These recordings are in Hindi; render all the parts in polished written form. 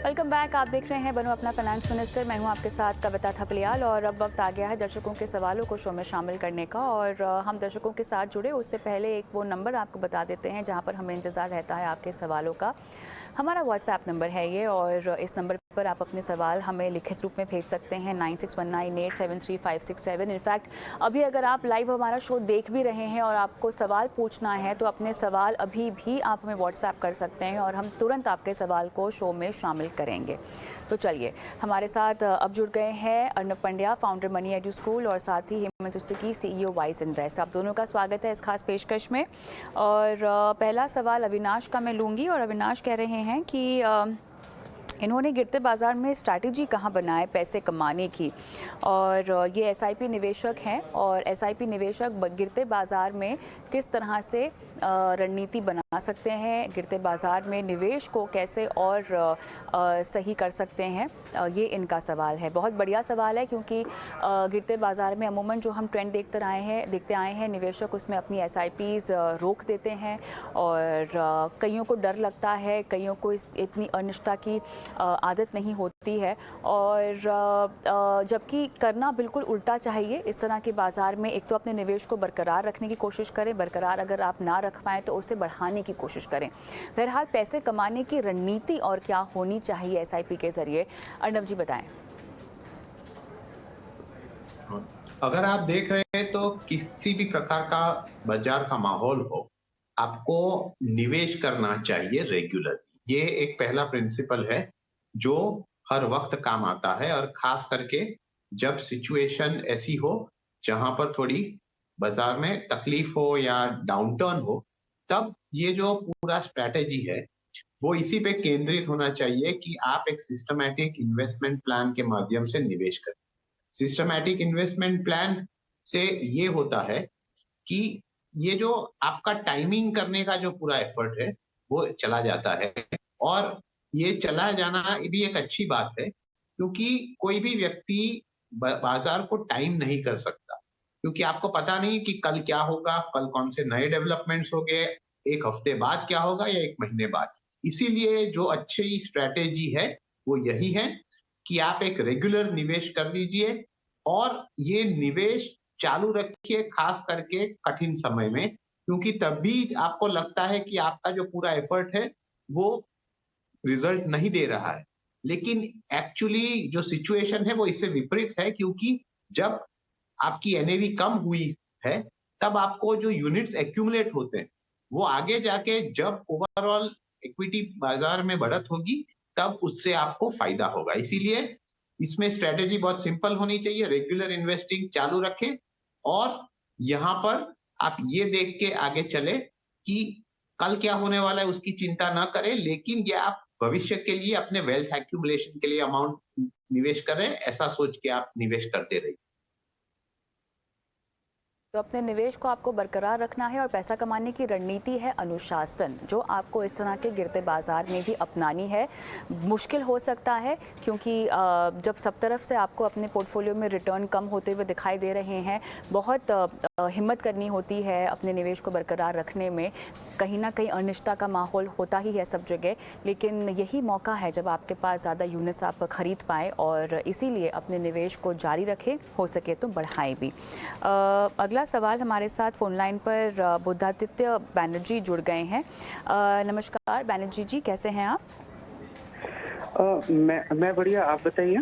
Welcome back. आप देख रहे हैं बनो अपना फाइनेंस मिनिस्टर। मैं हूं आपके साथ कविता थपलियाल और अब वक्त आ गया है दर्शकों के सवालों को शो में शामिल करने का। और हम दर्शकों के साथ जुड़े उससे पहले एक वो नंबर आपको बता देते हैं जहां पर हमें इंतज़ार रहता है आपके सवालों का। हमारा व्हाट्सएप नंबर है ये और इस नंबर पर आप अपने सवाल हमें लिखित रूप में भेज सकते हैं 9619873567। इनफैक्ट अभी अगर आप लाइव हमारा शो देख भी रहे हैं और आपको सवाल पूछना है तो अपने सवाल अभी भी आप हमें व्हाट्सएप कर सकते हैं और हम तुरंत आपके सवाल को शो में शामिल करेंगे। तो चलिए, हमारे साथ अब जुड़ गए हैं Arnab Pandya, founder money edu school, और साथ ही हेमंत उस्तकी, CEO वाइज इन्वेस्ट। आप दोनों का स्वागत है इस खास पेशकश में। और पहला सवाल अविनाश का मैं लूँगी और अविनाश कह रहे हैं कि इन्होंने गिरते बाज़ार में स्ट्रैटेजी कहाँ बनाए पैसे कमाने की। और ये SIP निवेशक हैं और SIP निवेशक गिरते बाज़ार में किस तरह से रणनीति बना सकते हैं, गिरते बाज़ार में निवेश को कैसे और सही कर सकते हैं, ये इनका सवाल है। बहुत बढ़िया सवाल है क्योंकि गिरते बाज़ार में अमूमन जो हम ट्रेंड देखते आए हैं निवेशक उसमें अपनी SIPs रोक देते हैं और कईयों को डर लगता है, कईयों को इतनी अनिश्चितता की आदत नहीं होती है। और जबकि करना बिल्कुल उल्टा चाहिए। इस तरह के बाज़ार में एक तो अपने निवेश को बरकरार रखने की कोशिश करें, बरकरार अगर आप ना रख पाएँ तो उसे बढ़ाने की कोशिश करें। बहरहाल पैसे कमाने की रणनीति और क्या होनी चाहिए SIP के ज़रिए, अर्नब जी बताएं। अगर आप देख रहे हैं तो किसी भी प्रकार का बाजार का माहौल हो, आपको निवेश करना चाहिए रेगुलर। ये एक पहला प्रिंसिपल है जो हर वक्त काम आता है, और खास करके जब सिचुएशन ऐसी हो जहां पर थोड़ी बाजार में तकलीफ हो या डाउनटर्न हो, तब ये जो पूरा स्ट्रैटेजी है वो इसी पे केंद्रित होना चाहिए कि आप एक सिस्टमैटिक इन्वेस्टमेंट प्लान के माध्यम से निवेश करें। सिस्टमैटिक इन्वेस्टमेंट प्लान से ये होता है कि ये जो आपका टाइमिंग करने का जो पूरा एफर्ट है वो चला जाता है। और ये चला जाना भी एक अच्छी बात है क्योंकि कोई भी व्यक्ति बाजार को टाइम नहीं कर सकता, क्योंकि आपको पता नहीं कि कल क्या होगा, कल कौन से नए डेवलपमेंट्स हो गए, एक हफ्ते बाद क्या होगा या एक महीने बाद। इसीलिए जो अच्छी स्ट्रैटेजी है वो यही है कि आप एक रेगुलर निवेश कर दीजिए और ये निवेश चालू रखिए, खास करके कठिन समय में, क्योंकि तब भी आपको लगता है कि आपका जो पूरा एफर्ट है वो रिजल्ट नहीं दे रहा है। लेकिन एक्चुअली जो सिचुएशन है वो इससे विपरीत है, क्योंकि जब आपकी NAV कम हुई है तब आपको जो यूनिट्स एक्यूमुलेट होते हैं वो आगे जाके जब ओवरऑल इक्विटी बाजार में बढ़त होगी तब उससे आपको फायदा होगा। इसीलिए इसमें स्ट्रेटेजी बहुत सिंपल होनी चाहिए, रेगुलर इन्वेस्टिंग चालू रखें और यहाँ पर आप ये देख के आगे चले कि कल क्या होने वाला है उसकी चिंता ना करें, लेकिन ये आप भविष्य के लिए अपने वेल्थ एक्यूमुलेशन के लिए अमाउंट निवेश करें, ऐसा सोच के आप निवेश करते रहिए। तो अपने निवेश को आपको बरकरार रखना है और पैसा कमाने की रणनीति है अनुशासन, जो आपको इस तरह के गिरते बाजार में भी अपनानी है। मुश्किल हो सकता है क्योंकि जब सब तरफ से आपको अपने पोर्टफोलियो में रिटर्न कम होते हुए दिखाई दे रहे हैं, बहुत हिम्मत करनी होती है अपने निवेश को बरकरार रखने में। कहीं ना कहीं अनिश्चितता का माहौल होता ही है सब जगह, लेकिन यही मौका है जब आपके पास ज़्यादा यूनिट्स आप खरीद पाएँ और इसीलिए अपने निवेश को जारी रखें, हो सके तो बढ़ाएं भी। अगला सवाल हमारे साथ फोन लाइन पर बुद्धादित्य बैनर्जी जुड़ गए हैं। नमस्कार बैनर्जी जी, कैसे हैं आप? मैं बढ़िया, आप बताइए।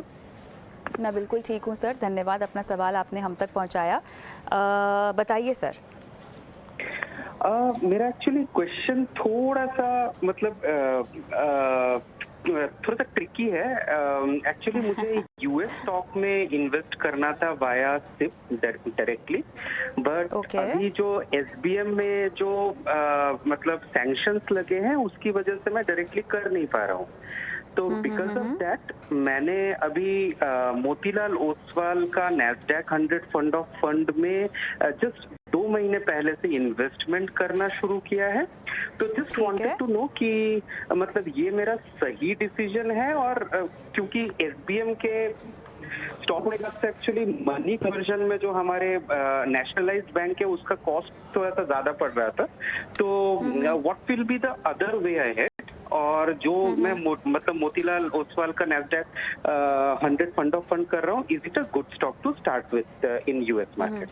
मैं बिल्कुल ठीक हूं सर, धन्यवाद, अपना सवाल आपने हम तक पहुंचाया। बताइए सर। मेरा एक्चुअली क्वेश्चन थोड़ा सा मतलब थोड़ा सा ट्रिकी है। एक्चुअली मुझे US स्टॉक में इन्वेस्ट करना था वाया सिप डायरेक्टली, बट अभी जो SBM में जो मतलब सैंक्शंस लगे हैं उसकी वजह से मैं डायरेक्टली कर नहीं पा रहा हूँ। तो बिकॉज ऑफ दैट मैंने अभी मोतीलाल ओसवाल का नैस्डैक 100 फंड ऑफ फंड में जस्ट 2 महीने पहले से इन्वेस्टमेंट करना शुरू किया है। तो जस्ट वांटेड टू नो कि मतलब ये मेरा सही डिसीजन है, और क्योंकि SBM के स्टॉक में एक्चुअली मनी कन्वर्जन में जो हमारे नेशनलाइज्ड बैंक है उसका कॉस्ट थोड़ा सा ज्यादा पड़ रहा था। तो what will be the other way ahead और जो मैं मतलब मोतीलाल ओसवाल का नैस्डैक 100 फंड ऑफ फंड कर रहा हूँ, is it a good stock to start with in US market?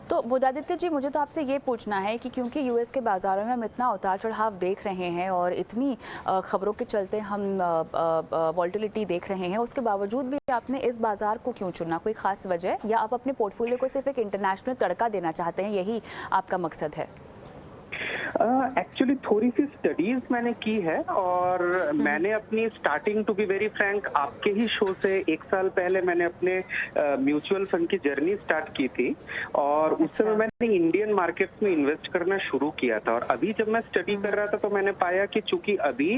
तो बुधादित्य जी, मुझे तो आपसे ये पूछना है कि क्योंकि यूएस के बाज़ारों में हम इतना उतार चढ़ाव देख रहे हैं और इतनी खबरों के चलते हम वॉल्टिलिटी देख रहे हैं, उसके बावजूद भी आपने इस बाज़ार को क्यों चुना? कोई ख़ास वजह, या आप अपने पोर्टफोलियो को सिर्फ एक इंटरनेशनल तड़का देना चाहते हैं, यही आपका मकसद है? एक्चुअली थोड़ी सी स्टडीज मैंने की है और मैंने अपनी starting, to be very frank, आपके ही शो से 1 साल पहले मैंने अपने म्यूचुअल फंड की जर्नी स्टार्ट की थी और उस समय मैंने इंडियन मार्केट्स में इन्वेस्ट करना शुरू किया था। और अभी जब मैं स्टडी कर रहा था तो मैंने पाया कि चूंकि अभी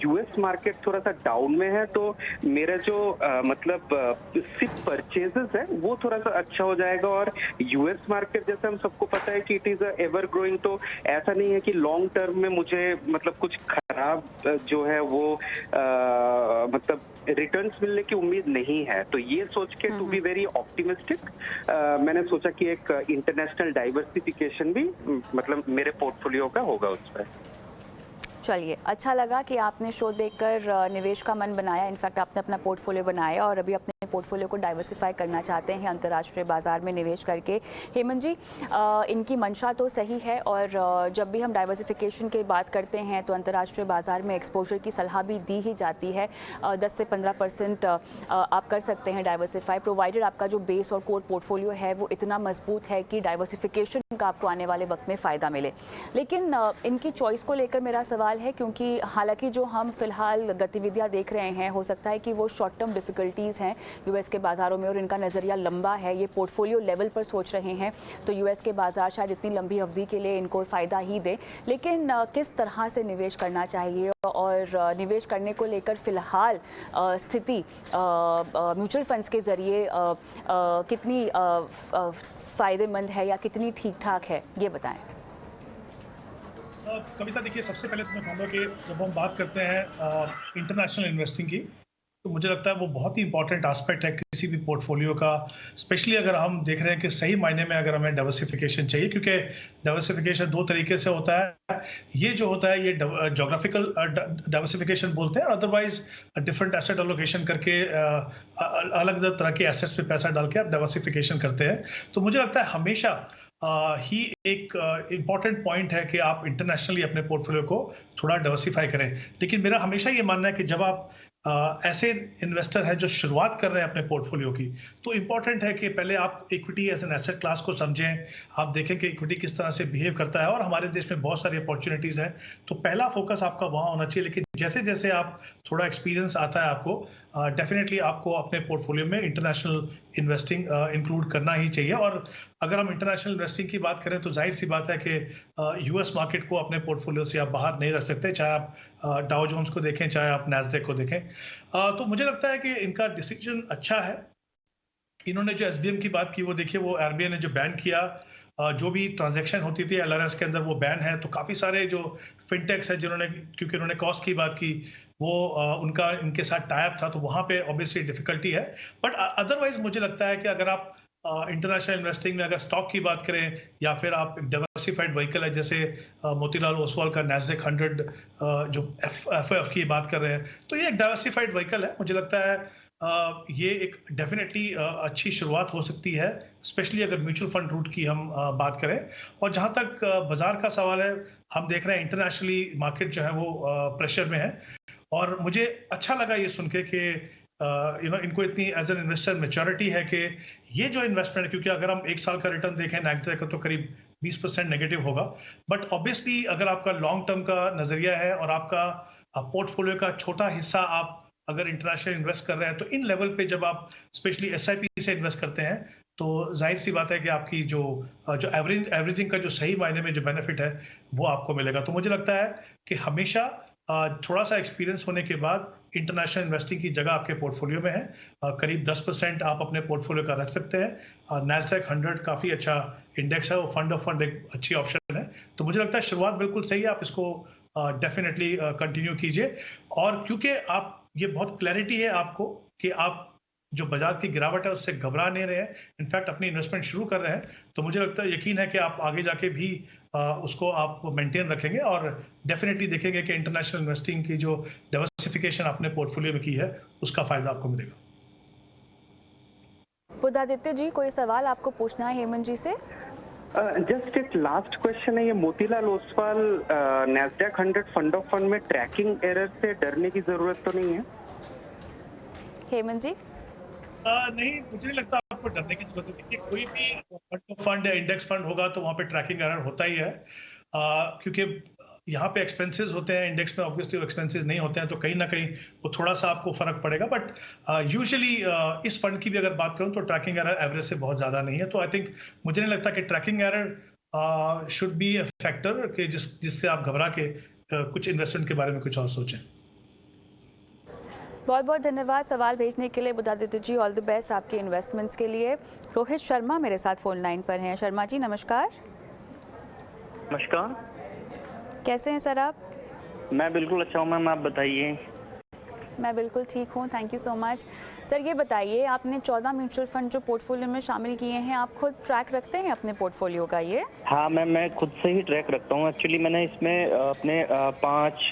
यूएस मार्केट थोड़ा सा डाउन में है, तो मेरा जो मतलब सिप परचेजेस है वो थोड़ा सा अच्छा हो जाएगा। और यूएस मार्केट जैसे हम सबको पता है कि इट इज एवर ग्रोइंग, तो ऐसा नहीं है कि लॉन्ग टर्म में मुझे मतलब कुछ खराब जो है वो मतलब रिटर्न्स मिलने की उम्मीद नहीं है। तो ये सोच के टू बी वेरी ऑप्टिमिस्टिक मैंने सोचा कि एक इंटरनेशनल डाइवर्सिफिकेशन भी मतलब मेरे पोर्टफोलियो का होगा उस पर। चलिए, अच्छा लगा कि आपने शो देखकर निवेश का मन बनाया। इनफैक्ट आपने अपना पोर्टफोलियो बनाया और अभी अपने पोर्टफोलियो को डाइवर्सिफाई करना चाहते हैं अंतर्राष्ट्रीय बाजार में निवेश करके। हेमंत जी, इनकी मंशा तो सही है और जब भी हम डाइवर्सिफिकेशन की बात करते हैं तो अंतर्राष्ट्रीय बाजार में एक्सपोजर की सलाह भी दी ही जाती है। 10 से 15% आप कर सकते हैं डाइवर्सिफाई, प्रोवाइडेड आपका जो बेस और कोर पोर्टफोलियो है वो इतना मजबूत है कि डाइवर्सिफिकेशन का आपको आने वाले वक्त में फ़ायदा मिले। लेकिन इनकी चॉइस को लेकर मेरा सवाल है, क्योंकि हालांकि जो हम फिलहाल गतिविधियां देख रहे हैं, हो सकता है कि वो शॉर्ट टर्म डिफ़िकल्टीज़ हैं यूएस के बाज़ारों में और इनका नज़रिया लंबा है, ये पोर्टफोलियो लेवल पर सोच रहे हैं, तो यूएस के बाज़ार शायद इतनी लंबी अवधि के लिए इनको फ़ायदा ही दे। लेकिन किस तरह से निवेश करना चाहिए और निवेश करने को लेकर फ़िलहाल स्थिति म्यूचुअल फंड्स के ज़रिए कितनी फ़ायदेमंद है या कितनी ठीक ठाक है, ये बताएं। कविता, देखिए, सबसे पहले तो मैं कहूँगा कि जब हम बात करते हैं इंटरनेशनल इन्वेस्टिंग की, तो मुझे लगता है वो बहुत ही इंपॉर्टेंट एस्पेक्ट है किसी भी पोर्टफोलियो का, स्पेशली अगर हम देख रहे हैं कि सही मायने में अगर हमें डाइवर्सिफिकेशन चाहिए, क्योंकि डाइवर्सिफिकेशन 2 तरीके से होता है। ये जो होता है ये जोग्राफिकल डाइवर्सिफिकेशन बोलते हैं, अदरवाइज डिफरेंट एसेट एलोकेशन करके अलग अलग तरह के एसेट्स पे पैसा डाल के आप डाइवर्सिफिकेशन करते हैं। तो मुझे लगता है हमेशा ही एक इम्पॉर्टेंट पॉइंट है कि आप इंटरनेशनली अपने पोर्टफोलियो को थोड़ा डाइवर्सिफाई करें। लेकिन मेरा हमेशा ये मानना है कि जब आप ऐसे इन्वेस्टर हैं जो शुरुआत कर रहे हैं अपने पोर्टफोलियो की, तो इम्पॉर्टेंट है कि पहले आप equity as an asset class को समझें, आप देखें कि इक्विटी किस तरह से बिहेव करता है और हमारे देश में बहुत सारी अपॉर्चुनिटीज़ हैं, तो पहला फोकस आपका वहाँ होना चाहिए। लेकिन जैसे जैसे आप थोड़ा एक्सपीरियंस आता है आपको, डेफिनेटली आपको अपने पोर्टफोलियो में इंटरनेशनल इन्वेस्टिंग इंक्लूड करना ही चाहिए। और अगर हम इंटरनेशनल इन्वेस्टिंग की बात करें तो जाहिर सी बात है कि यूएस मार्केट को अपने पोर्टफोलियो से आप बाहर नहीं रख सकते, चाहे आप डाउ जोन्स को देखें, चाहे आप नैस्डैक को देखें। तो मुझे लगता है कि इनका डिसीजन अच्छा है। इन्होंने जो एसबीएम की बात की, वो देखिए, वो आरबीआई ने जो बैन किया, जो भी ट्रांजैक्शन होती थी एलआरएस के अंदर, वो बैन है। तो काफ़ी सारे जो फिनटेक्स है जिन्होंने, क्योंकि उन्होंने कॉस्ट की बात की, वो उनका इनके साथ टाइप था, तो वहाँ पे ऑब्वियसली डिफिकल्टी है। बट अदरवाइज मुझे लगता है कि अगर आप इंटरनेशनल इन्वेस्टिंग में अगर स्टॉक की बात करें या फिर आप डाइवर्सिफाइड व्हीकल है, जैसे मोतीलाल ओसवाल का नैस्डैक 100 जो एफ की बात कर रहे हैं, तो ये एक डाइवर्सिफाइड व्हीकल है। मुझे लगता है ये एक डेफिनेटली अच्छी शुरुआत हो सकती है, स्पेशली अगर म्यूचुअल फंड रूट की हम बात करें। और जहां तक बाजार का सवाल है, हम देख रहे हैं इंटरनेशनली मार्केट जो है वो प्रेशर में है, और मुझे अच्छा लगा ये सुन के कि इनको इतनी एज एन इन्वेस्टर मैच्योरिटी है कि ये जो इन्वेस्टमेंट, क्योंकि अगर हम 1 साल का रिटर्न देखें नैस्डैक का, तो करीब 20% नेगेटिव होगा। बट ऑब्वियसली अगर आपका लॉन्ग टर्म का नजरिया है और आपका पोर्टफोलियो का छोटा हिस्सा आप अगर इंटरनेशनल इन्वेस्ट कर रहे हैं, तो इन लेवल पे जब आप स्पेशली एसआईपी से इन्वेस्ट करते हैं, तो जाहिर सी बात है कि आपकी जो एवरेजिंग का जो सही मायने में जो बेनिफिट है वो आपको मिलेगा। तो मुझे लगता है कि हमेशा थोड़ा सा एक्सपीरियंस होने के बाद इंटरनेशनल इन्वेस्टिंग की जगह आपके पोर्टफोलियो में है। करीब 10% आप अपने पोर्टफोलियो का रख सकते हैं। नैस्डैक 100 काफ़ी अच्छा इंडेक्स है, वो फंड ऑफ फंड एक अच्छी ऑप्शन है। तो मुझे लगता है शुरुआत बिल्कुल सही है, आप इसको डेफिनेटली कंटिन्यू कीजिए। और क्योंकि आप, ये बहुत क्लैरिटी है आपको कि आप जो बाजार की गिरावट है उससे घबरा नहीं रहे हैं, इनफैक्ट अपनी इन्वेस्टमेंट शुरू कर रहे हैं, तो मुझे लगता है, यकीन है कि आप आगे जाके भी उसको आप मेंटेन रखेंगे और डेफिनेटली देखेंगे कि इंटरनेशनल इन्वेस्टिंग की जो डाइवर्सिफिकेशन आपने पोर्टफोलियो में की है उसका फायदा आपको मिलेगा। बुद्धादित्य जी, कोई सवाल आपको पूछना है हेमंत जी से? जस्ट एक लास्ट क्वेश्चन है, ये Motilal Oswal Nasdaq 100 fund of fund में ट्रैकिंग एरर से डरने की जरूरत तो नहीं है? हेमंत जी? नहीं, मुझे नहीं लगता आपको डरने की जरूरत है। देखिए, कोई भी फंड या इंडेक्स फंड होगा तो वहाँ पे ट्रैकिंग एरर होता ही है, क्योंकि यहाँ पे एक्सपेंसेस होते हैं, इंडेक्स में ऑब्वियसली एक्सपेंसेस नहीं होते हैं, तो कहीं ना कहीं वो थोड़ा सा आपको फर्क पड़ेगा। बट यूजुअली इस फंड की भी अगर बात करूँ तो ट्रैकिंग एरर एवरेज से बहुत ज्यादा नहीं है, तो आई थिंक मुझे नहीं लगता कि tracking error should be a factor कि जिससे आप घबरा के कुछ इन्वेस्टमेंट के बारे में कुछ और सोचें। बहुत बहुत धन्यवाद सवाल भेजने के लिए बुद्धादित्य जी। ऑल द बेस्ट आपके इन्वेस्टमेंट्स के लिए। रोहित शर्मा मेरे साथ फोन लाइन पर हैं। शर्मा जी नमस्कार। नमस्कार। कैसे हैं सर आप? मैं बिल्कुल अच्छा हूँ मैम, आप बताइए। मैं बिल्कुल ठीक हूँ, thank you so much. Sir ये बताइए, आपने 14 म्यूचुअल फंड जो पोर्टफोलियो में शामिल किए हैं, आप खुद ट्रैक रखते हैं अपने पोर्टफोलियो का ये? हाँ मैम, मैं खुद से ही ट्रैक रखता हूँ। एक्चुअली मैंने इसमें अपने 5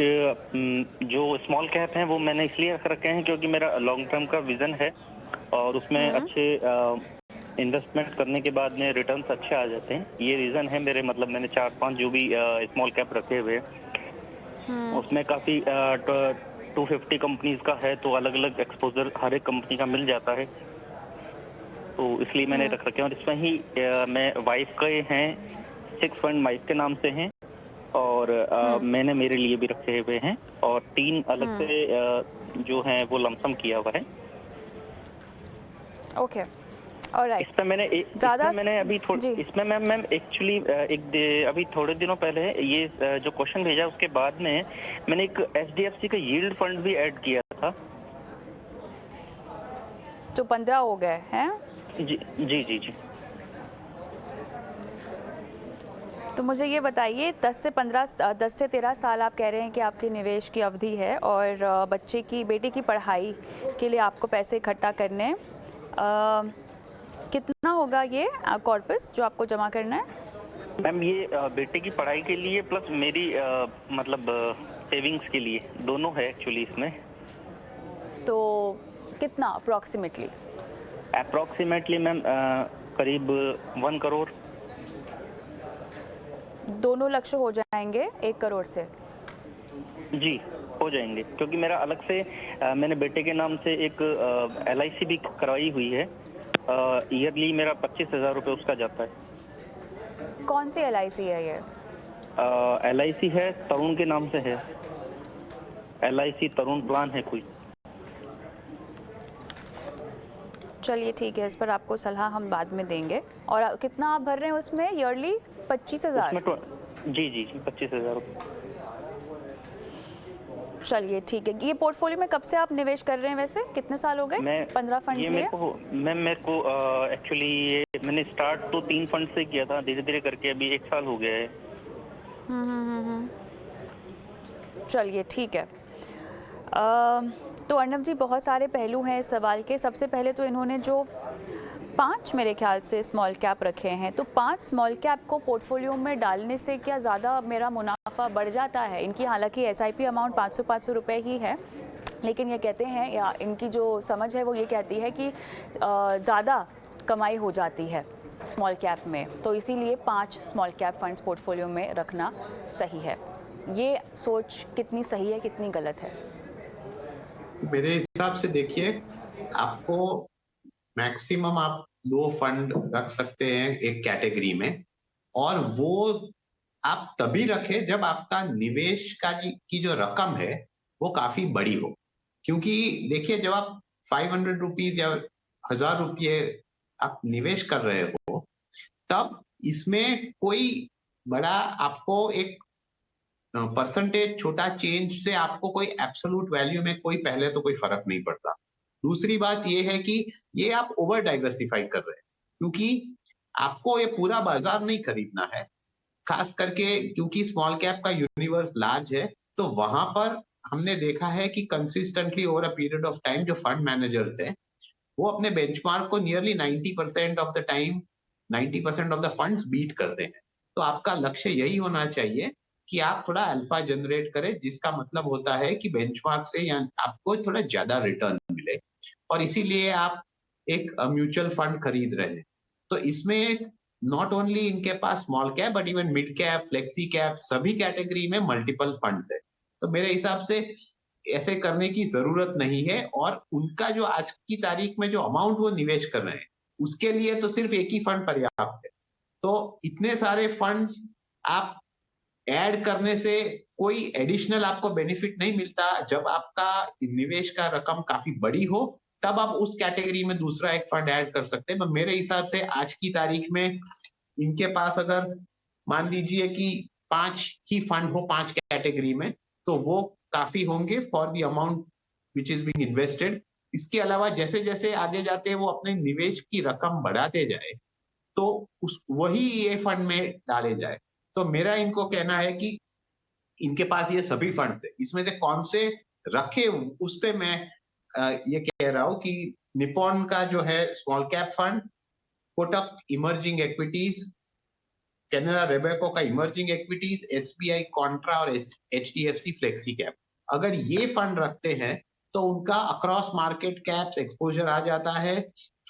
जो स्मॉल कैप हैं वो मैंने इसलिए रख रखे हैं क्योंकि मेरा लॉन्ग टर्म का विजन है और उसमें अच्छे इन्वेस्टमेंट करने के बाद में रिटर्न्स अच्छे आ जाते हैं। ये रीज़न है मेरे, मतलब मैंने 4-5 जो भी स्मॉल कैप रखे हुए उसमें काफ़ी 250 कंपनीज का है, तो अलग अलग एक्सपोजर हर एक कंपनी का मिल जाता है, तो इसलिए मैंने रख रखे हैं। और इसमें ही मैं वाइफ के हैं 6 फंड वाइफ के नाम से हैं और मैंने मेरे लिए भी रखे हुए हैं और 3 अलग से जो हैं वो लमसम किया हुआ है। Okay, alright. इसमें मैंने अभी इसमें मैम एक्चुअली अभी थोड़े दिनों पहले ये जो क्वेश्चन भेजा उसके बाद में मैंने एक HDFC का यील्ड फंड भी ऐड किया था, तो 15 हो गए हैं। जी जी जी जी। तो मुझे ये बताइए, 10 से 13 साल आप कह रहे हैं कि आपके निवेश की अवधि है और बेटी की पढ़ाई के लिए आपको पैसे इकट्ठा करने, कितना होगा ये कॉर्पस जो आपको जमा करना है? मैम ये बेटे की पढ़ाई के लिए प्लस मेरी मतलब सेविंग्स के लिए दोनों है एक्चुअली इसमें। तो कितना अप्रोक्सीमेटली मैम करीब 1 करोड़। दोनों लक्ष्य हो जाएंगे 1 करोड़ से? जी हो जाएंगे, क्योंकि मेरा अलग से मैंने बेटे के नाम से एक LIC भी करवाई हुई है। ईयरली मेरा 25,000 रुपये उसका जाता है। कौन सी LIC है ये? LIC है तरुण के नाम से है, LIC तरुण प्लान है कोई। चलिए ठीक है, इस पर आपको सलाह हम बाद में देंगे। और कितना आप भर रहे हैं उसमें ईयरली? 25,000? जी जी 25,000 रुपये। चलिए ठीक है। ये पोर्टफोलियो में कब से आप निवेश कर रहे हैं वैसे? कितने साल हो गए? 15 फंड से? मेरे को एक्चुअली मैंने स्टार्ट तो 3 फंड से किया था, धीरे धीरे करके अभी 1 साल हो गया है। चलिए ठीक है। तो अर्णव जी, बहुत सारे पहलू हैं इस सवाल के। सबसे पहले तो इन्होंने जो 5 मेरे ख्याल से स्मॉल कैप रखे हैं, तो 5 स्मॉल कैप को पोर्टफोलियो में डालने से क्या ज़्यादा मेरा मुनाफा बढ़ जाता है? इनकी हालांकि SIP अमाउंट 500 रुपये ही है, लेकिन ये कहते हैं, या इनकी जो समझ है वो ये कहती है कि ज़्यादा कमाई हो जाती है स्मॉल कैप में, तो इसीलिए 5 स्मॉल कैप फंड्स पोर्टफोलियो में रखना सही है। ये सोच कितनी सही है, कितनी गलत है? मेरे हिसाब से देखिए, आपको मैक्सिमम आप 2 फंड रख सकते हैं एक कैटेगरी में, और वो आप तभी रखें जब आपका निवेश की जो रकम है वो काफी बड़ी हो। क्योंकि देखिए, जब आप 500 रुपीज या 1000 रुपये आप निवेश कर रहे हो, तब इसमें कोई बड़ा आपको एक परसेंटेज छोटा चेंज से आपको कोई एब्सोल्यूट वैल्यू में कोई पहले तो कोई फर्क नहीं पड़ता। दूसरी बात ये है कि ये आप ओवर डाइवर्सिफाई कर रहे हैं, क्योंकि आपको ये पूरा बाजार नहीं खरीदना है। खास करके क्योंकि स्मॉल कैप का यूनिवर्स लार्ज है, तो वहां पर हमने देखा है कि consistently over a period of time जो फंड मैनेजर्स हैं वो अपने बेंचमार्क को nearly 90% of the time 90% of the funds beat करते हैं। तो आपका लक्ष्य यही होना चाहिए कि आप थोड़ा अल्फा जनरेट करें, जिसका मतलब होता है कि बेंचमार्क से या आपको थोड़ा ज्यादा रिटर्न मिले, और इसीलिए आप एक म्यूचुअल फंड खरीद रहे हैं। तो इसमें नॉट ओनली इनके पास small cap but even mid cap, flexi cap, सभी कैटेगरी में मल्टीपल फंड्स है। तो मेरे हिसाब से ऐसे करने की जरूरत नहीं है, और उनका जो आज की तारीख में जो अमाउंट वो निवेश कर रहे हैं उसके लिए तो सिर्फ एक ही फंड पर्याप्त है। तो इतने सारे फंड्स आप ऐड करने से कोई एडिशनल आपको बेनिफिट नहीं मिलता। जब आपका निवेश का रकम काफी बड़ी हो तब आप उस कैटेगरी में दूसरा एक फंड ऐड कर सकते हैं। पर मेरे हिसाब से आज की तारीख में इनके पास अगर मान लीजिए कि 5 ही फंड हो 5 कैटेगरी में, तो वो काफी होंगे for the amount which is being invested. इसके अलावा जैसे जैसे आगे जाते हैं वो अपने निवेश की रकम बढ़ाते जाए तो उस वही ये फंड में डाले जाए। तो मेरा इनको कहना है कि इनके पास ये सभी फंड्स है, इसमें से कौन से रखे उस पे मैं ये कह रहा हूं कि निपॉन का जो है small cap fund, Kotak emerging equities, Canara Robeco का इमर्जिंग एक्विटीज, एसबीआई कॉन्ट्रा और एचडीएफसी फ्लेक्सी कैप, अगर ये फंड रखते हैं तो उनका अक्रॉस मार्केट कैप्स एक्सपोजर आ जाता है,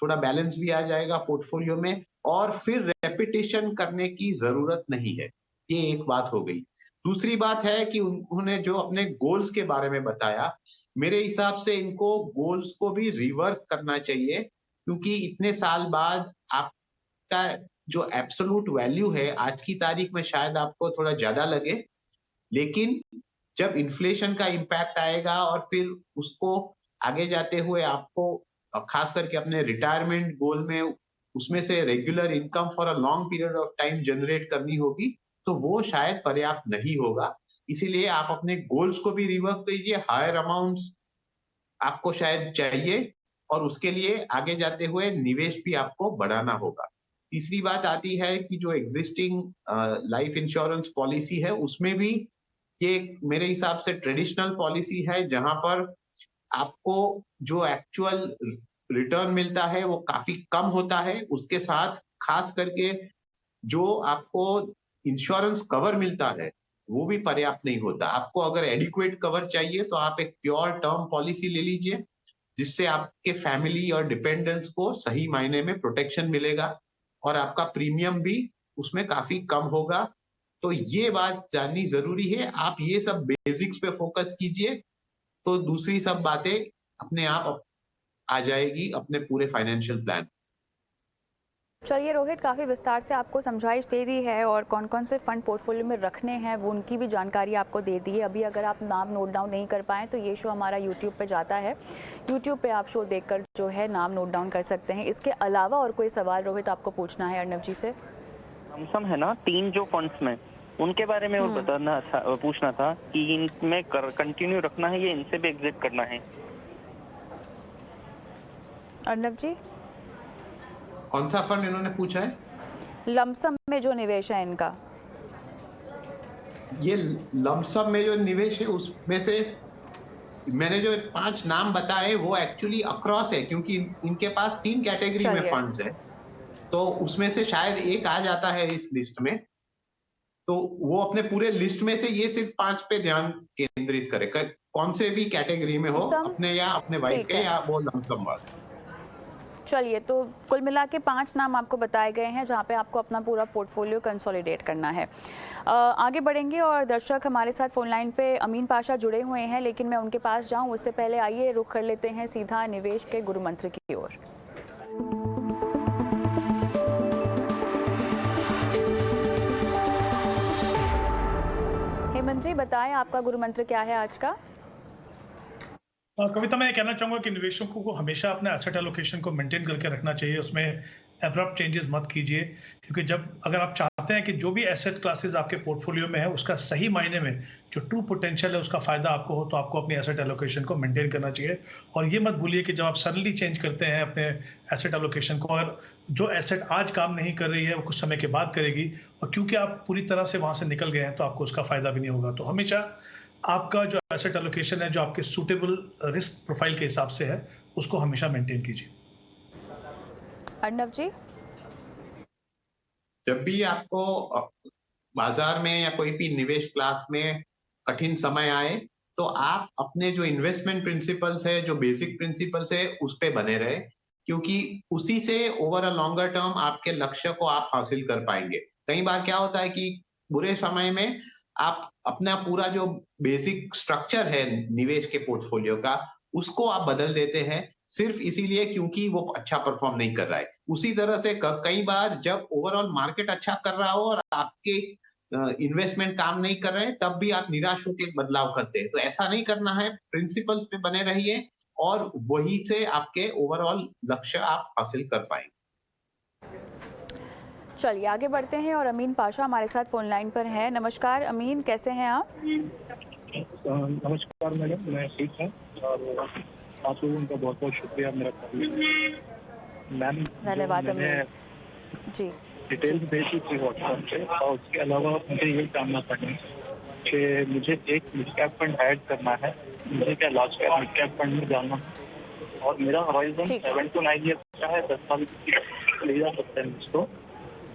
थोड़ा बैलेंस भी आ जाएगा पोर्टफोलियो में, और फिर रेपिटेशन करने की जरूरत नहीं है। ये एक बात हो गई। दूसरी बात है कि उन्होंने जो अपने गोल्स के बारे में बताया, मेरे हिसाब से इनको गोल्स को भी रिवर्क करना चाहिए, क्योंकि इतने साल बाद आपका जो एब्सोल्यूट वैल्यू है आज की तारीख में शायद आपको थोड़ा ज्यादा लगे, लेकिन जब इन्फ्लेशन का इम्पैक्ट आएगा और फिर उसको आगे जाते हुए आपको खास करके अपने रिटायरमेंट गोल में उसमें से regular income for a long period of time generate करनी होगी, तो वो शायद पर्याप्त नहीं होगा। इसीलिए आप अपने गोल्स को भी रिवर्क कीजिए, हायर अमाउंट्स आपको शायद चाहिए, और उसके लिए आगे जाते हुए निवेश भी आपको बढ़ाना होगा। तीसरी बात आती है कि जो एग्जिस्टिंग लाइफ इंश्योरेंस पॉलिसी है उसमें भी ये मेरे हिसाब से ट्रेडिशनल पॉलिसी है, जहां पर आपको जो एक्चुअल रिटर्न मिलता है वो काफी कम होता है। उसके साथ खास करके जो आपको इंश्योरेंस कवर मिलता है वो भी पर्याप्त नहीं होता। आपको अगर एडिक्वेट कवर चाहिए तो आप एक प्योर टर्म पॉलिसी ले लीजिए, जिससे आपके फैमिली और डिपेंडेंट्स को सही मायने में प्रोटेक्शन मिलेगा और आपका प्रीमियम भी उसमें काफी कम होगा। तो ये बात जाननी जरूरी है। आप ये सब बेसिक्स पे फोकस कीजिए तो दूसरी सब बातें अपने आप आ जाएगी अपने पूरे फाइनेंशियल प्लान। चलिए रोहित, काफ़ी विस्तार से आपको समझाइश दे दी है और कौन कौन से फंड पोर्टफोलियो में रखने हैं वो उनकी भी जानकारी आपको दे दी है। अभी अगर आप नाम नोट डाउन नहीं कर पाएँ तो ये शो हमारा यूट्यूब पे जाता है, यूट्यूब पे आप शो देखकर जो है नाम नोट डाउन कर सकते हैं। इसके अलावा और कोई सवाल रोहित आपको पूछना है अर्नब जी से? लमसम है ना 3 जो फंड्स में, उनके बारे में और बताना था, पूछना था कि इनमें कंटिन्यू रखना है या इनसे भी एग्जिट करना है। अर्नब जी, कौन सा फंड इन्होंने पूछा है? लमसम में जो निवेश है इनका। ये लमसम में जो निवेश है उसमें से मैंने जो 5 नाम बताए वो एक्चुअली अक्रॉस है, क्योंकि इनके पास 3 कैटेगरी में फंड्स है, तो उसमें से शायद एक आ जाता है इस लिस्ट में। तो वो अपने पूरे लिस्ट में से ये सिर्फ 5 पे ध्यान केंद्रित करे, कौन से भी कैटेगरी में हो, अपने या अपने वाइफ के या वो लमसम वाले। चलिए, तो कुल मिला के 5 नाम आपको बताए गए हैं जहां पे आपको अपना पूरा पोर्टफोलियो कंसोलिडेट करना है। आगे बढ़ेंगे और दर्शक हमारे साथ फोन लाइन पे अमीन पाशा जुड़े हुए हैं, लेकिन मैं उनके पास जाऊं उससे पहले आइए रुख कर लेते हैं सीधा निवेश के गुरु मंत्र की ओर। हेमंत जी बताएं, आपका गुरु मंत्र क्या है आज का? कविता, मैं कहना चाहूंगा कि निवेशकों को हमेशा अपने एसेट एलोकेशन को मेंटेन करके रखना चाहिए, उसमें एब्रप्ट चेंजेस मत कीजिए, क्योंकि जब अगर आप चाहते हैं कि जो भी एसेट क्लासेस आपके पोर्टफोलियो में है उसका सही मायने में जो ट्रू पोटेंशियल है उसका फायदा आपको हो, तो आपको अपनी एसेट एलोकेशन को मेंटेन करना चाहिए। और ये मत भूलिए कि जब आप सडनली चेंज करते हैं अपने एसेट एलोकेशन को और जो एसेट आज काम नहीं कर रही है वो कुछ समय के बाद करेगी, और क्योंकि आप पूरी तरह से वहां से निकल गए हैं तो आपको उसका फायदा भी नहीं होगा। तो हमेशा आपका जो एसेट एलोकेशन है जो आपके सूटेबल रिस्क प्रोफाइल के हिसाब से है उसको हमेशा मेंटेन कीजिए। अर्णव जी। जब भी आपको बाजार में या कोई भी निवेश क्लास में कठिन समय आए, तो आप अपने जो इन्वेस्टमेंट प्रिंसिपल्स है, जो बेसिक प्रिंसिपल्स है, उस पे बने रहे, क्योंकि उसी से ओवर अ लॉन्गर टर्म आपके लक्ष्य को आप हासिल कर पाएंगे। कई बार क्या होता है कि बुरे समय में आप अपना पूरा जो बेसिक स्ट्रक्चर है निवेश के पोर्टफोलियो का, उसको आप बदल देते हैं सिर्फ इसीलिए क्योंकि वो अच्छा परफॉर्म नहीं कर रहा है। उसी तरह से कई बार जब ओवरऑल मार्केट अच्छा कर रहा हो और आपके इन्वेस्टमेंट काम नहीं कर रहे हैं, तब भी आप निराश होकर बदलाव करते हैं। तो ऐसा नहीं करना है, प्रिंसिपल्स पे बने रहिए और वही से आपके ओवरऑल लक्ष्य आप हासिल कर पाएंगे। चलिए आगे बढ़ते हैं और अमीन पाशा हमारे साथ फोन लाइन पर हैं। नमस्कार अमीन, कैसे हैं आप? नमस्कार मैडम, मैं ठीक हूँ और आप लोगों का बहुत बहुत शुक्रिया मेरा मैम। धन्यवाद अमीन जी। डिटेल्स भेजी थी व्हाट्सएप पे और उसके अलावा मुझे ये जानना था कि मुझे एक मिड कैप फंड ऐड करना है, मुझे क्या large cap mid cap fund में जाना है और मेरा हॉराइजन 7 to 9 ईयर्स का है, 10 साल ले जा सकते हैं मुझको।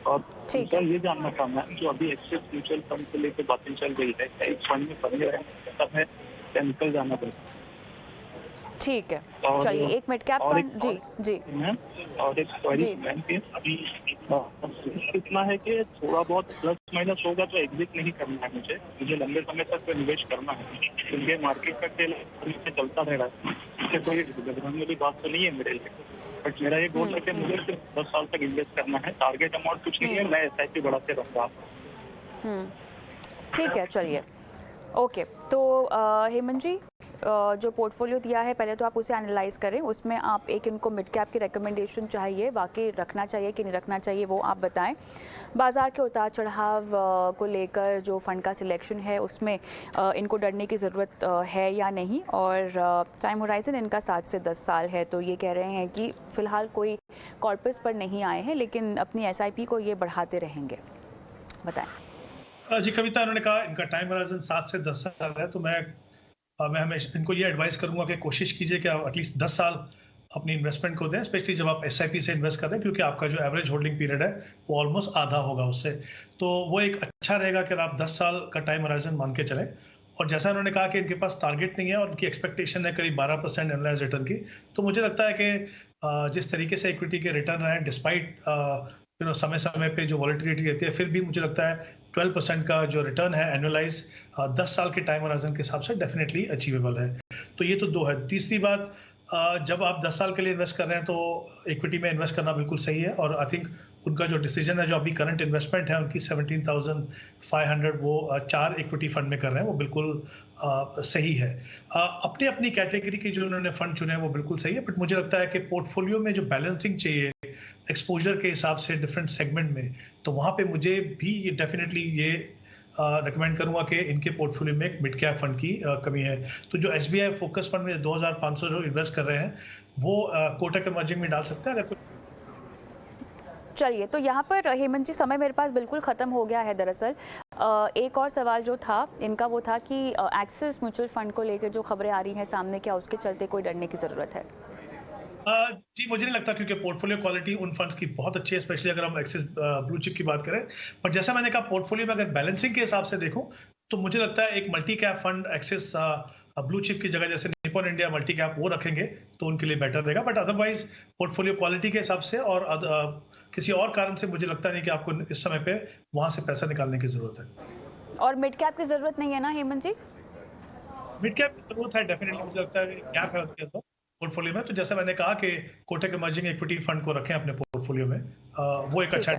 और दूसरा ये जानना था मैम, जो अभी एक्सिस म्यूचुअल फंड को लेकर बातें चल रही है, क्या इस फंड में फंड है क्या निकल जाना पड़ेगा? ठीक है, चलिए एक मिड कैप फंड जी जी मैम। और एक क्वेरी मैम की अभी इतना है कि थोड़ा बहुत प्लस माइनस होगा तो एग्जिट नहीं करना है मुझे लंबे समय तक निवेश करना है, क्योंकि मार्केट का खेल चलता रह रहा है। इससे कोई घबराने वाली बात तो नहीं है मेरे लिए, बट मेरा ये गोल है कि मुझे सिर्फ 10 साल तक इन्वेस्ट करना है। टारगेट अमाउंट कुछ नहीं है, मैं SIP बढ़ाते रहूँगा। ठीक है, चलिए ओके। तो हेमंत जी, जो पोर्टफोलियो दिया है पहले तो आप उसे एनालाइज करें, उसमें आप एक इनको मिड कैप की रिकमेंडेशन चाहिए, बाकी रखना चाहिए कि नहीं रखना चाहिए वो आप बताएं। बाज़ार के उतार चढ़ाव को लेकर जो फ़ंड का सिलेक्शन है उसमें इनको डरने की ज़रूरत है या नहीं, और टाइम होराइजन इनका 7 से 10 साल है। तो ये कह रहे हैं कि फ़िलहाल कोई कॉर्पस पर नहीं आए हैं, लेकिन अपनी SIP को ये बढ़ाते रहेंगे। बताएं जी। कविता, उन्होंने कहा इनका टाइम होराइजन 7 से 10 साल है, तो मैं हमेशा इनको ये एडवाइस करूंगा कि कोशिश कीजिए कि आप एटलीस्ट 10 साल अपनी इन्वेस्टमेंट को दें, स्पेशली जब आप SIP से इन्वेस्ट कर रहे हैं, क्योंकि आपका जो एवरेज होल्डिंग पीरियड है वो ऑलमोस्ट आधा होगा उससे। तो वो एक अच्छा रहेगा कि आप 10 साल का टाइम होराइजन मान के चलें। और जैसा उन्होंने कहा कि इनके पास टारगेट नहीं है और उनकी एक्सपेक्टेशन है करीब 12% एनुअलाइज्ड रिटर्न की, तो मुझे लगता है कि जिस तरीके से इक्विटी के रिटर्न रहे डिस्पाइट समय समय पे जो वॉलेटिलिटी रहती है, फिर भी मुझे लगता है 12% का जो रिटर्न है एनुअलाइज 10 साल के टाइम होराइजन के हिसाब से डेफिनेटली अचीवेबल है। तो ये तो दो है। तीसरी बात, जब आप 10 साल के लिए इन्वेस्ट कर रहे हैं तो इक्विटी में इन्वेस्ट करना बिल्कुल सही है, और आई थिंक उनका जो डिसीजन है, जो अभी करंट इन्वेस्टमेंट है उनकी 17,500 वो 4 इक्विटी फंड में कर रहे हैं, वो बिल्कुल सही है। अपनी अपनी कैटेगरी के जो उन्होंने फंड चुने हैं वो बिल्कुल सही है, बट मुझे लगता है कि पोर्टफोलियो में जो बैलेंसिंग चाहिए एक्सपोजर के हिसाब से डिफरेंट सेगमेंट में, तो वहाँ पे मुझे भी ये डेफिनेटली ये रिकमेंड करूंगा कि इनके पोर्टफोलियो में एक मिड कैप फंड की कमी है। तो जो SBI फोकस फंड में 2,500 जो इन्वेस्ट कर रहे हैं वो कोटक इमर्जिंग में डाल सकते हैं अगर। चलिए, तो यहाँ पर हेमंत जी समय मेरे पास बिल्कुल ख़त्म हो गया है। दरअसल एक और सवाल जो था इनका वो था कि एक्सिस म्यूचुअल फंड को लेकर जो खबरें आ रही हैं सामने, क्या उसके चलते कोई डरने की ज़रूरत है? जी, मुझे नहीं लगता, क्योंकि पोर्टफोलियो क्वालिटी उन फंड्स की बहुत अच्छी है, स्पेशली अगर हम एक्सिस ब्लू चिप की बात करें। पर जैसा मैंने कहा, पोर्टफोलियो में अगर बैलेंसिंग के हिसाब से देखूं तो मुझे लगता है एक multi cap fund axis blue chip की जगह जैसे निपॉन इंडिया मल्टी कैप वो रखेंगे तो उनके लिए बेटर रहेगा। बट अदरवाइज पोर्टफोलियो क्वालिटी के हिसाब से और किसी और कारण से मुझे लगता नहीं कि आपको इस समय पे वहां से पैसा निकालने की जरूरत है। और मिड कैप की जरूरत नहीं है ना हेमंत जी? मिड कैप की जरूरत है डेफिनेटली, मुझे लगता है गैप है उसके अंदर पोर्टफोलियो में। तो जैसे मैंने कहा कि कोटक इमर्जिंग इक्विटी फंड को रखें अपने पोर्टफोलियो में, वो एक अच्छा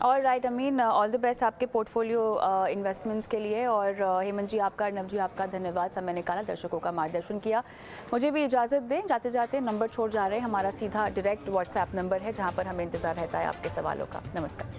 all right Amin, all the best आपके पोर्टफोलियो इन्वेस्टमेंट्स के लिए। और हेमंत जी आपका, अर्णव जी आपका धन्यवाद, समय निकाला, दर्शकों का मार्गदर्शन किया। मुझे भी इजाज़त दें, जाते जाते नंबर छोड़ जा रहे हैं, हमारा सीधा डायरेक्ट WhatsApp नंबर है जहां पर हमें इंतज़ार रहता है आपके सवालों का। नमस्कार।